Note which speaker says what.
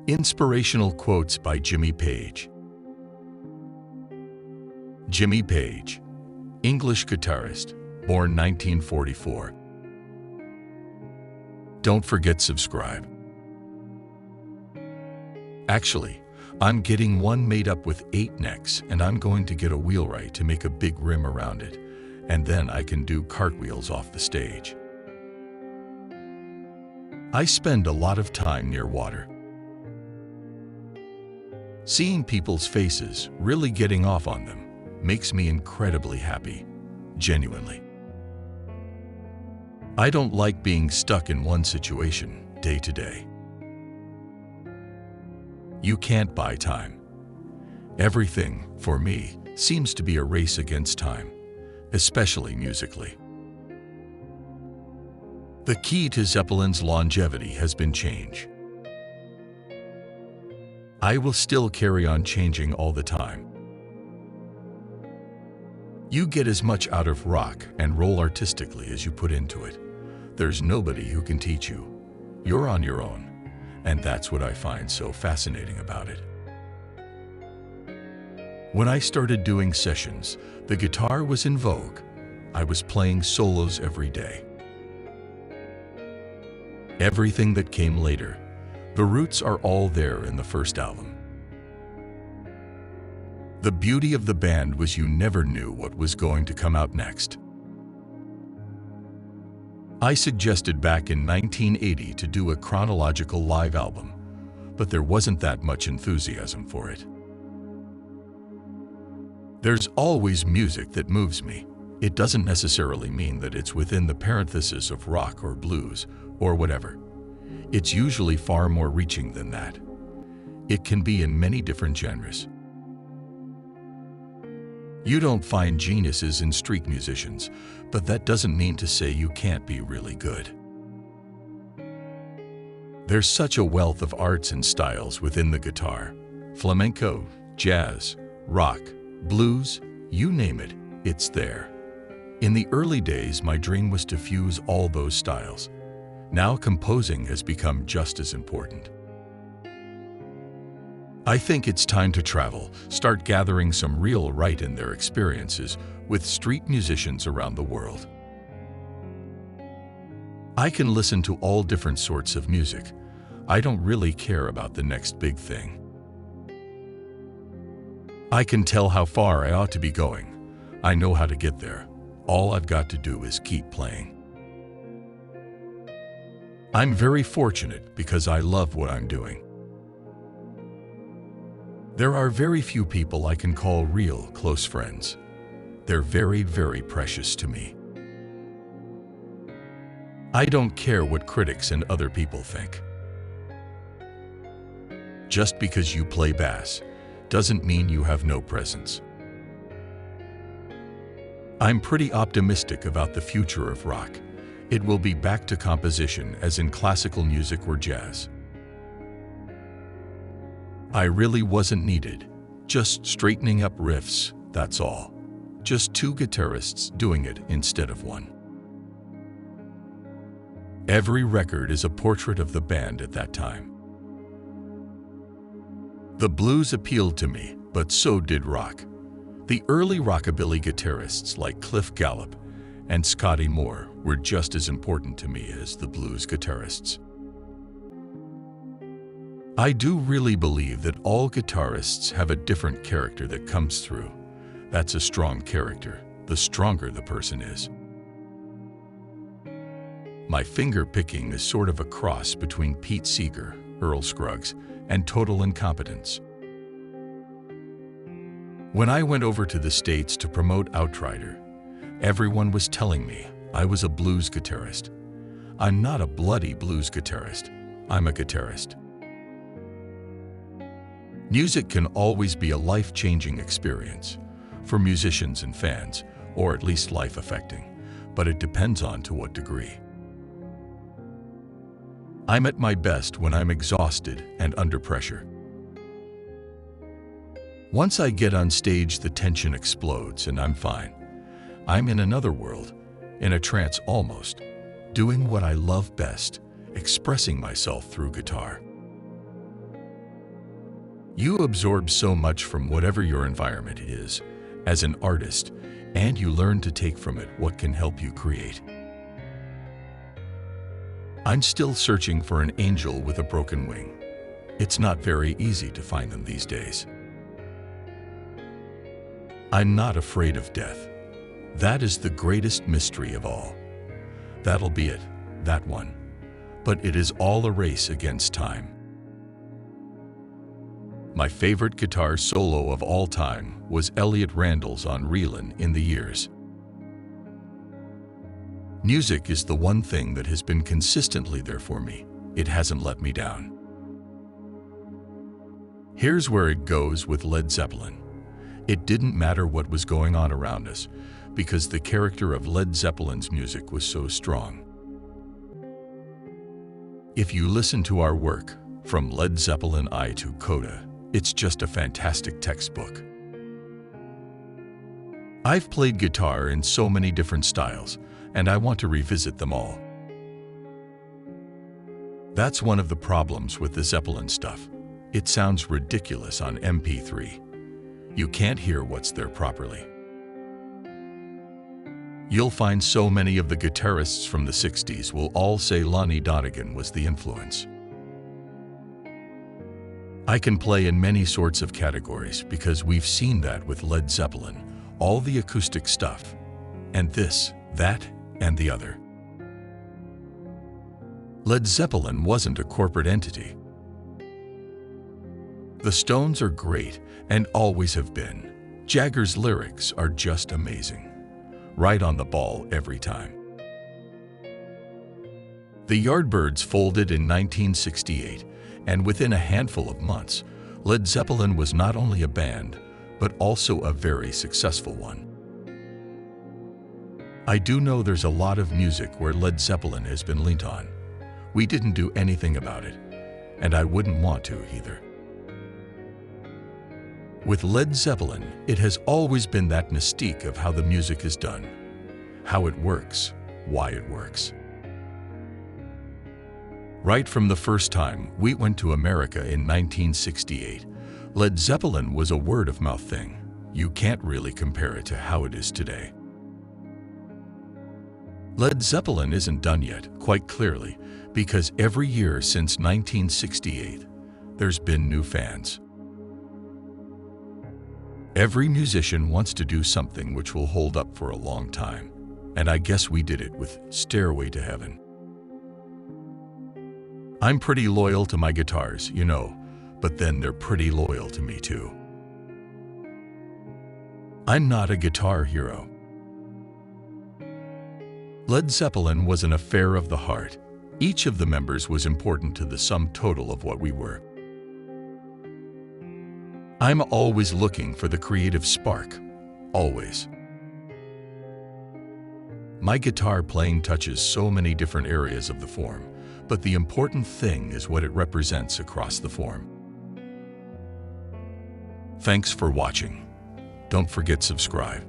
Speaker 1: Inspirational quotes by Jimmy Page. Jimmy Page, English guitarist, born 1944. Don't forget subscribe. Actually, I'm getting one made up with 8 necks, and I'm going to get a wheelwright to make a big rim around it, and then I can do cartwheels off the stage. I spend a lot of time near water. Seeing people's faces, really getting off on them, makes me incredibly happy, genuinely. I don't like being stuck in one situation day to day. You can't buy time. Everything, for me, seems to be a race against time, especially musically. The key to Zeppelin's longevity has been change. I will still carry on changing all the time. You get as much out of rock and roll artistically as you put into it. There's nobody who can teach you. You're on your own, and that's what I find so fascinating about it. When I started doing sessions, the guitar was in vogue. I was playing solos every day. Everything that came later, the roots are all there in the first album. The beauty of the band was you never knew what was going to come out next. I suggested back in 1980 to do a chronological live album, but there wasn't that much enthusiasm for it. There's always music that moves me. It doesn't necessarily mean that it's within the parenthesis of rock or blues or whatever. It's usually far more reaching than that. It can be in many different genres. You don't find geniuses in street musicians, but that doesn't mean to say you can't be really good. There's such a wealth of arts and styles within the guitar. Flamenco, jazz, rock, blues, you name it, it's there. In the early days, my dream was to fuse all those styles. Now composing has become just as important. I think it's time to travel, start gathering some real right in their experiences with street musicians around the world. I can listen to all different sorts of music. I don't really care about the next big thing. I can tell how far I ought to be going. I know how to get there. All I've got to do is keep playing. I'm very fortunate because I love what I'm doing. There are very few people I can call real close friends. They're very, very precious to me. I don't care what critics and other people think. Just because you play bass doesn't mean you have no presence. I'm pretty optimistic about the future of rock. It will be back to composition as in classical music or jazz. I really wasn't needed, just straightening up riffs, that's all. Just 2 guitarists doing it instead of one. Every record is a portrait of the band at that time. The blues appealed to me, but so did rock. The early rockabilly guitarists like Cliff Gallup and Scotty Moore were just as important to me as the blues guitarists. I do really believe that all guitarists have a different character that comes through. That's a strong character, the stronger the person is. My finger picking is sort of a cross between Pete Seeger, Earl Scruggs, and total incompetence. When I went over to the States to promote Outrider, everyone was telling me I was a blues guitarist. I'm not a bloody blues guitarist. I'm a guitarist. Music can always be a life-changing experience for musicians and fans, or at least life-affecting, but it depends on to what degree. I'm at my best when I'm exhausted and under pressure. Once I get on stage, the tension explodes and I'm fine. I'm in another world, in a trance almost, doing what I love best, expressing myself through guitar. You absorb so much from whatever your environment is as an artist, and you learn to take from it what can help you create. I'm still searching for an angel with a broken wing. It's not very easy to find them these days. I'm not afraid of death. That is the greatest mystery of all. That'll be it, that one. But it is all a race against time. My favorite guitar solo of all time was Elliott Randall's on Reelin' in the Years. Music is the one thing that has been consistently there for me. It hasn't let me down. Here's where it goes with Led Zeppelin. It didn't matter what was going on around us, because the character of Led Zeppelin's music was so strong. If you listen to our work, from Led Zeppelin I to Coda, it's just a fantastic textbook. I've played guitar in so many different styles, and I want to revisit them all. That's one of the problems with the Zeppelin stuff. It sounds ridiculous on MP3. You can't hear what's there properly. You'll find so many of the guitarists from the 60s will all say Lonnie Donegan was the influence. I can play in many sorts of categories because we've seen that with Led Zeppelin, all the acoustic stuff, and this, that, and the other. Led Zeppelin wasn't a corporate entity. The Stones are great and always have been. Jagger's lyrics are just amazing. Right on the ball every time. The Yardbirds folded in 1968, and within a handful of months, Led Zeppelin was not only a band, but also a very successful one. I do know there's a lot of music where Led Zeppelin has been leaned on. We didn't do anything about it, and I wouldn't want to either. With Led Zeppelin, it has always been that mystique of how the music is done, how it works, why it works. Right from the first time we went to America in 1968, Led Zeppelin was a word-of-mouth thing. You can't really compare it to how it is today. Led Zeppelin isn't done yet, quite clearly, because every year since 1968, there's been new fans. Every musician wants to do something which will hold up for a long time, and I guess we did it with Stairway to Heaven. I'm pretty loyal to my guitars, you know, but then they're pretty loyal to me too. I'm not a guitar hero. Led Zeppelin was an affair of the heart. Each of the members was important to the sum total of what we were. I'm always looking for the creative spark, always. My guitar playing touches so many different areas of the form, but the important thing is what it represents across the form. Thanks for watching. Don't forget subscribe.